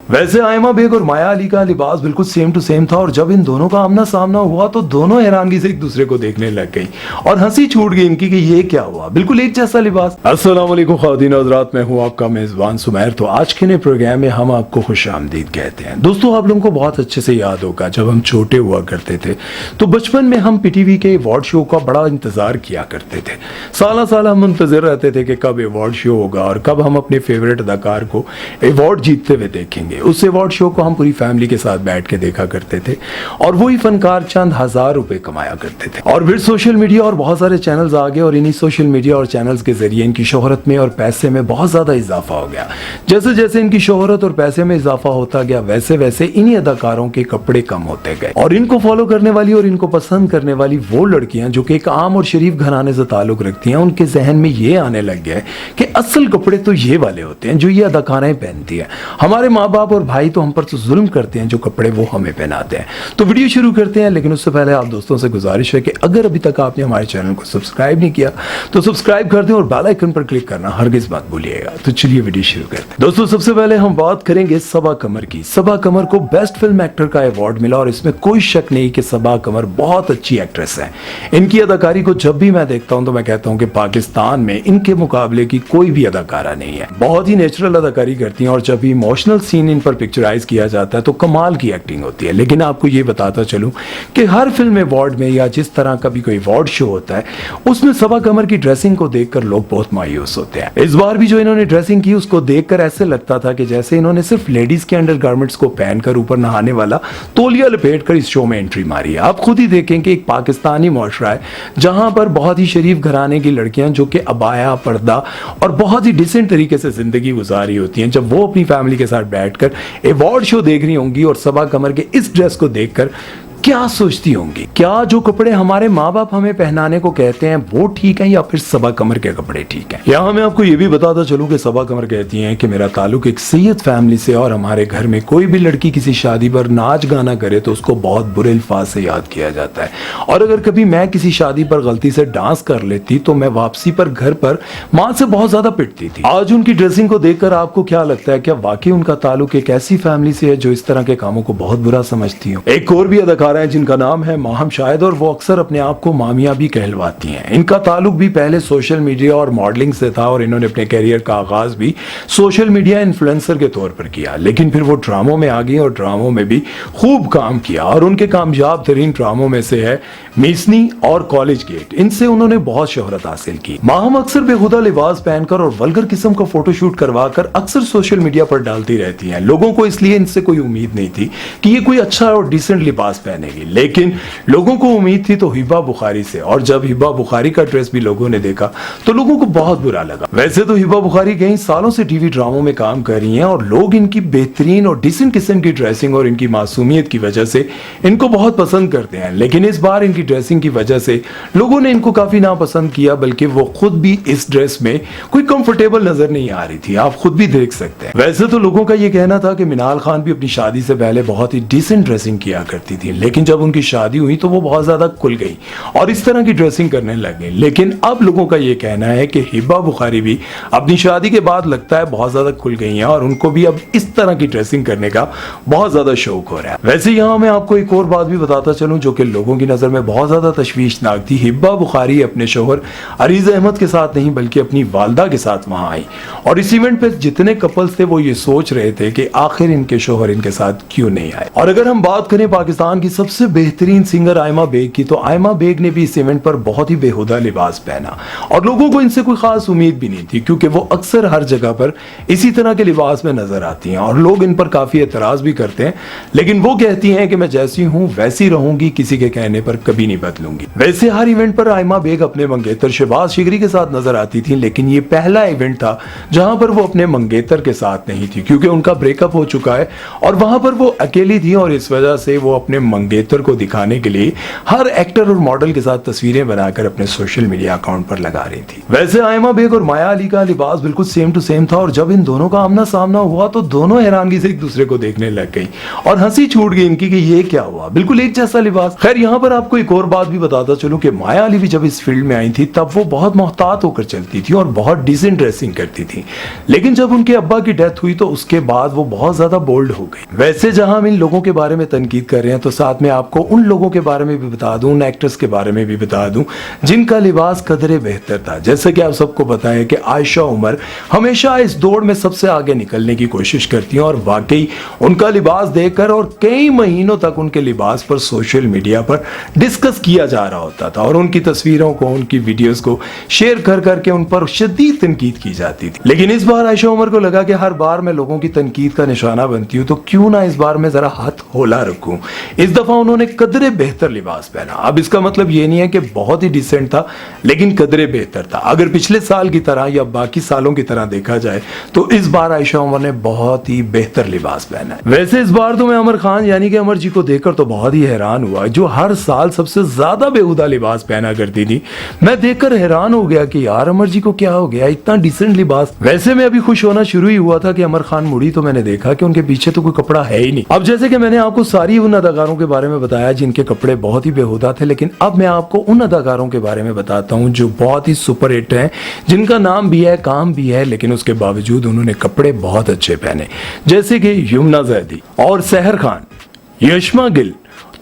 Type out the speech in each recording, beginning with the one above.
वैसे आयमा बेग और माया अली का लिबास बिल्कुल सेम टू सेम था और जब इन दोनों का आमना सामना हुआ तो दोनों हैरानगी से एक दूसरे को देखने लग गई और हंसी छूट गई इनकी कि ये क्या हुआ, बिल्कुल एक जैसा लिबास। अस्सलाम वालेकुम ख़वातीन और हज़रात, मैं हूँ आपका मेज़बान सुमैर। तो आज के नए प्रोग्राम में हम आपको खुशामदीद कहते हैं। दोस्तों, आप लोगों को बहुत अच्छे से याद होगा जब हम छोटे हुआ करते थे तो बचपन में हम पीटीवी के अवार्ड शो का बड़ा इंतजार किया करते थे। साल साल हम मुंतज़िर रहते थे कि कब अवार्ड शो होगा और कब हम अपने फेवरेट अदाकार को अवार्ड जीतते हुए देखेंगे। उस अवार्ड शो को हम पूरी फैमिली के साथ बैठ के देखा करते थे और वही फनकार चंद हजार रुपए कमाया करते थे। और फिर सोशल मीडिया और बहुत सारे चैनल्स आ गए और इन्हीं सोशल मीडिया और चैनल्स के जरिए इनकी शोहरत में और पैसे में बहुत ज्यादा इजाफा हो गया। जैसे जैसे इनकी शोहरत और पैसे में इजाफा होता गया वैसे वैसे इन्हीं अदाकारों के कपड़े कम होते गए और इनको फॉलो करने वाली और इनको पसंद करने वाली वो लड़कियां जो कि एक आम और शरीफ घराने से ताल्लुक रखती हैं, उनके जहन में ये आने लग गया कि असल कपड़े तो ये वाले होते हैं जो ये अदाकाराएं पहनती है। हमारे माँ बाप और भाई तो हम पर तो जुल्म करते हैं जो कपड़े वो हमें पहनाते हैं। तो वीडियो शुरू करते हैं, लेकिन उससे पहले आप दोस्तों से गुजारिश है कि अगर अभी तक आपने हमारे चैनल को सब्सक्राइब नहीं किया तो सब्सक्राइब कर दें और बेल आइकन पर क्लिक करना हरगिज मत भूलिएगा। तो चलिए वीडियो शुरू करते हैं। दोस्तों, सबसे पहले हम बात करेंगे सबा कमर की। सबा कमर को बेस्ट फिल्म एक्टर का अवार्ड मिला और इसमें कोई शक नहीं कि सबा कमर बहुत अच्छी एक्ट्रेस है। इनकी अदाकारी को जब भी मैं देखता हूं तो मैं कहता हूं कि पाकिस्तान में इनके मुकाबले की कोई भी अदाकारा नहीं है। बहुत ही नेचुरल अदाकारी करती हैं और जब भी इमोशनल सीन इन पर पिक्चराइज किया जाता है तो कमाल की एक्टिंग होती है। लेकिन आपको ये बताता चलूं कि हर फिल्म अवार्ड में या जिस तरह का भी कोई अवार्ड शो होता है उसमें सबा कमर की ड्रेसिंग को देखकर लोग बहुत मायूस होते हैं। इस बार भी जो इन्होंने ड्रेसिंग की उसको देखकर ऐसे लगता था कि जैसे इन्होंने सिर्फ लेडीज के अंडरगारमेंट्स को पहनकर ऊपर नहाने वाला तौलिया लपेटकर इस शो में एंट्री मारी है। आप खुद ही देखें कि एक पाकिस्तानी मुआशरा है जहां पर बहुत ही शरीफ घराने की लड़कियां जो कि अबाया, पर्दा और बहुत ही डिसेंट तरीके से जिंदगी गुजारी होती हैं, जब वो अपनी फैमिली के साथ बैठकर अवार्ड शो देख रही होंगी और सबा कमर के इस ड्रेस को देखकर क्या सोचती होंगी? क्या जो कपड़े हमारे माँ बाप हमें पहनाने को कहते हैं वो ठीक है या फिर सबा कमर के कपड़े ठीक है? यहाँ मैं आपको ये भी बताता चलूं कि सबा कमर कहती हैं कि मेरा ताल्लुक एक सैयद फैमिली से और हमारे घर में कोई भी लड़की किसी शादी पर नाच गाना करे तो उसको बहुत बुरे अल्फाज से याद किया जाता है और अगर कभी मैं किसी शादी पर गलती से डांस कर लेती तो मैं वापसी पर घर पर माँ से बहुत ज्यादा पिटती थी। आज उनकी ड्रेसिंग को देखकर आपको क्या लगता है? क्या वाकई उनका ताल्लुक एक ऐसी फैमिली से है जो इस तरह के कामों को बहुत बुरा समझती हो? एक और भी अदाकार है जिनका नाम है माहम शाहिद और वो अक्सर अपने आप को मामिया भी कहलवाती हैं। इनका ताल्लुक भी पहले सोशल मीडिया और मॉडलिंग से था और इन्होंने अपने कैरियर का आगाज भी सोशल मीडिया इन्फ्लुएंसर के तौर पर किया, लेकिन फिर वो ड्रामों में आ गई और ड्रामों में भी खूब काम किया और उनके कामयाब तरीन ड्रामों में से है मीसनी और कॉलेज गेट। इनसे उन्होंने बहुत शोहरत हासिल की। माहम अक्सर बेखुदा लिबास पहनकर और वल्गर किस्म का फोटोशूट करवाकर अक्सर सोशल मीडिया पर डालती रहती हैं। लोगों को इसलिए इनसे कोई उम्मीद नहीं थी कि ये कोई अच्छा और डिसेंट लिबास पहनेगी, लेकिन लोगों को उम्मीद थी तो हिबा बुखारी से, और जब हिबा बुखारी का ड्रेस भी लोगों ने देखा तो लोगों को बहुत बुरा लगा। वैसे तो हिबा बुखारी कई सालों से टीवी ड्रामों में काम कर रही हैं और लोग इनकी बेहतरीन और डिसेंट किस्म की ड्रेसिंग और इनकी मासूमियत की वजह से इनको बहुत पसंद करते हैं, लेकिन इस बार इनकी ड्रेसिंग की वजह से लोगों ने इनको काफी नापसंद किया, बल्कि वो खुद भी इस ड्रेस में कोई कंफर्टेबल नजर नहीं आ रही थी। आप खुद भी देख सकते हैं। वैसे तो लोगों का ये कहना था कि मिनाल खान भी अपनी शादी से पहले बहुत ही डिसेंट ड्रेसिंग किया करती थी, लेकिन जब उनकी शादी हुई तो वो बहुत ज्यादा खुल गई और इस तरह की ड्रेसिंग करने लग गई। लेकिन अब लोगों का ये कहना है कि हिबा बुखारी भी अपनी शादी के बाद लगता है बहुत ज्यादा खुल गई हैं और उनको भी अब इस तरह की ड्रेसिंग करने का बहुत ज्यादा शौक हो रहा है। वैसे यहाँ मैं आपको एक और बात भी बताता चलूं जो कि लोगों की नजर में बहुत ज्यादा तशवीशनाक थी। हिबा बुखारी अपने शोहर अरीज अहमद के साथ नहीं बल्कि अपनी वालदा के साथ वहां आई और इस इवेंट पे जितने कपल्स थे वो ये सोच रहे थे कि आखिर इनके शोहर इनके साथ क्यों नहीं आए। और अगर हम बात करें पाकिस्तान की सबसे बेहतरीन सिंगर आयमा बेग की, तो आयमा बेग ने भी इस इवेंट पर बहुत ही बेहुदा लिबास पहना और लोगों को इनसे कोई खास उम्मीद भी नहीं थी क्योंकि वो अक्सर हर जगह पर इसी तरह के लिबास में नजर आती हैं और लोग इन पर काफी एतराज भी करते हैं, लेकिन वो कहती हैं कि मैं जैसी हूं वैसी रहूंगी, किसी के कहने पर कभी नहीं बदलूंगी। वैसे हर इवेंट पर आयमा बेग अपने मंगेतर शहबाज शिगरी के साथ नजर आती थी, लेकिन ये पहला इवेंट था जहां पर वो अपने मंगेतर के साथ नहीं थी क्योंकि उनका ब्रेकअप हो चुका है और वहां पर वो अकेली थी और इस वजह से वो अपने मंगेतर को दिखाने के लिए हर एक्टर और मॉडल के साथ तस्वीरें बनाकर अपने सोशल मीडिया अकाउंट पर लगा रही थी। वैसे आयमा बेग और माया अली का लिबास बिल्कुल सेम टू सेम था और जब इन दोनों का आमना सामना हुआ तो दोनों हैरानगी से एक दूसरे को देखने लग गई और हंसी छूट गई इनकी कि ये क्या हुआ, बिल्कुल एक जैसा लिबास। खैर यहाँ पर आपको एक और बात भी बताता चलूं कि माया अली भी जब इस फील्ड में आई थी तब वो बहुत मोहतात होकर चलती थी और बहुत डिसेंट ड्रेसिंग करती थी, लेकिन जब उनके अब्बा की डेथ हुई तो उसके बाद वो बहुत ज्यादा बोल्ड हो गई। वैसे जहां हम इन लोगों के बारे में तनकीद कर रहे हैं तो साथ में आपको उन लोगों के बारे में भी बता दूं, उन एक्टर्स के बारे में भी बता दूं जिनका लिबास कदरे बेहतर था। जैसे कि आप सबको पता है कि आयशा उमर हमेशा इस दौड़ में सबसे आगे निकलने की कोशिश करती हैं और वाकई उनका लिबास देखकर और कई महीनों तक उनके लिबास पर सोशल मीडिया पर डिस्कस किया जा रहा होता था और उनकी तस्वीरों को, उनकी वीडियोस को शेयर कर करके उन पर शदीद तनकीद की जाती थी। लेकिन इस बार आयशा उमर को लगा कि हर बार मैं लोगों की तनकीद का निशाना बनती हूँ तो क्यों ना इस बार मैं जरा हाथ होला रखूं। इस दफा उन्होंने कदरे बेहतर लिबास पहना। अब इसका मतलब ये नहीं है कि बहुत ही डिसेंट था, लेकिन कदरे बेहतर था। अगर पिछले साल की तरह या बाकी सालों की तरह देखा जाए तो इस बार आयशा उमर ने बहुत ही बेहतर लिबास पहना है। वैसे इस बार तो मैं अमर खान यानी कि अमर जी को देखकर तो बहुत ही हैरान हुआ, जो हर साल सबसे ज्यादा बेहुदा लिबास पहना करती थी। मैं देखकर हैरान हो गया कि यार अमर जी को क्या हो गया, इतना डिसेंट लिबास। वैसे मैं अभी खुश होना शुरू ही हुआ था कि अमर खान मुड़ी तो मैंने देखा कि उनके पीछे तो कोई कपड़ा है ही नहीं। अब जैसे कि मैंने आपको सारी उन अदाकारों के बारे में बताया जिनके कपड़े बहुत ही बेहुदा थे, लेकिन अब मैं आपको उन अदाकारों के बारे में बताता हूं जो बहुत ही सुपर हिट हैं, जिनका नाम भी है, काम भी है, लेकिन उसके बावजूद उन्होंने कपड़े बहुत अच्छे पहने। जैसे कि यमुना जैदी और सहर खान, यशमा गिल,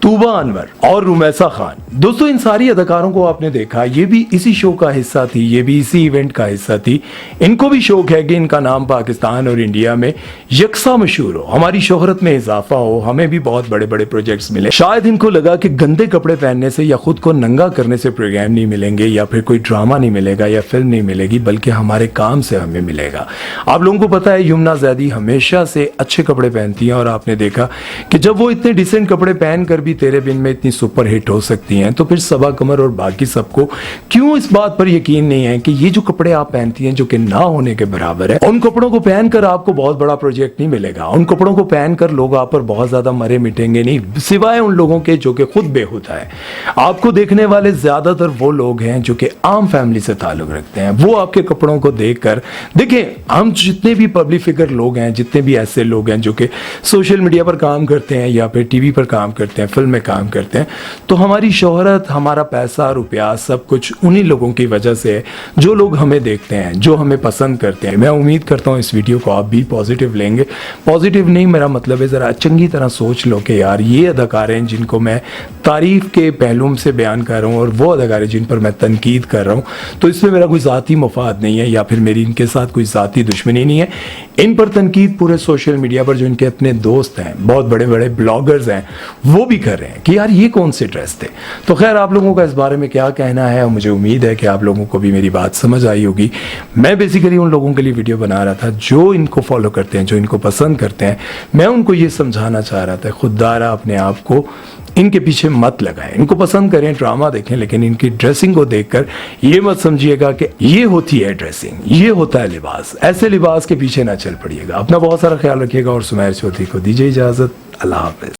तूबा अनवर और रुमैसा खान। दोस्तों इन सारी अदाकारों को आपने देखा, ये भी इसी शो का हिस्सा थी, ये भी इसी इवेंट का हिस्सा थी। इनको भी शौक है कि इनका नाम पाकिस्तान और इंडिया में यकसा मशहूर हो, हमारी शोहरत में इजाफा हो, हमें भी बहुत बड़े बड़े प्रोजेक्ट्स मिले। शायद इनको लगा कि गंदे कपड़े पहनने से या खुद को नंगा करने से प्रोग्राम नहीं मिलेंगे या फिर कोई ड्रामा नहीं मिलेगा या फिल्म नहीं मिलेगी, बल्कि हमारे काम से हमें मिलेगा। आप लोगों को पता है यमुना जैदी हमेशा से अच्छे कपड़े पहनती हैं और आपने देखा कि जब वो इतने डिसेंट कपड़े पहन कर भी तेरे बिन में इतनी सुपर हिट हो सकती हैं तो फिर सबा कमर और बाकी सबको क्यों इस बात पर यकीन नहीं है कि ये जो कपड़े आप पहनती हैं जो कि ना होने के बराबर है, उन कपड़ों को पहनकर आपको बहुत बड़ा प्रोजेक्ट नहीं मिलेगा। उन कपड़ों को पहनकर लोग आप पर बहुत ज्यादा मरे मिटेंगे नहीं, सिवाय उन लोगों के जो कि खुद बेहुदा है। आपको देखने वाले ज्यादातर वो लोग हैं जो कि आम फैमिली से ताल्लुक रखते हैं। वो आपके कपड़ों को देखकर, देखें हम जितने भी पब्लिक फिगर लोग हैं, जितने भी ऐसे लोग हैं जो कि सोशल मीडिया पर काम करते हैं या फिर टीवी पर काम करते हैं, फिल्म में काम करते हैं, तो हमारी शोहरत, हमारा पैसा, रुपया, सब कुछ उन्हीं लोगों की वजह से है जो लोग हमें देखते हैं, जो हमें पसंद करते हैं। मैं उम्मीद करता हूं इस वीडियो को आप भी पॉजिटिव लेंगे। पॉजिटिव नहीं, मेरा मतलब है जरा चंगी तरह सोच लो कि यार ये अदाकार हैं जिनको मैं तारीफ के पहलू से बयान कर रहा हूं और वो अदाकार जिन पर मैं तनकीद कर रहा हूं, तो इसमें मेरा कोई ज़ाती मफाद नहीं है या फिर मेरी इनके साथ कोई ज़ाती दुश्मनी नहीं है। इन पर तनकीद पूरे सोशल मीडिया पर जो इनके अपने दोस्त हैं, बहुत बड़े बड़े ब्लॉगर्स हैं, वो भी कर रहे हैं कि यार ये कौन से ड्रेस थे। तो खैर आप लोगों का इस बारे में क्या कहना है, मुझे उम्मीद है कि आप लोगों को भी मेरी बात समझ आई होगी। मैं बेसिकली उन लोगों के लिए वीडियो बना रहा था जो इनको फॉलो करते हैं, जो इनको पसंद करते हैं। मैं उनको ये समझाना चाह रहा था, खुददारा अपने आप को इनके पीछे मत लगाएं। इनको पसंद करें, ड्रामा देखें, लेकिन इनकी ड्रेसिंग को देखकर ये मत समझिएगा कि ये होती है ड्रेसिंग, ये होता है लिबास। ऐसे लिबास के पीछे ना चल पड़िएगा। अपना बहुत सारा ख्याल रखिएगा और सुमैर चौधरी को दीजिए इजाजत। अल्लाह हाफिज।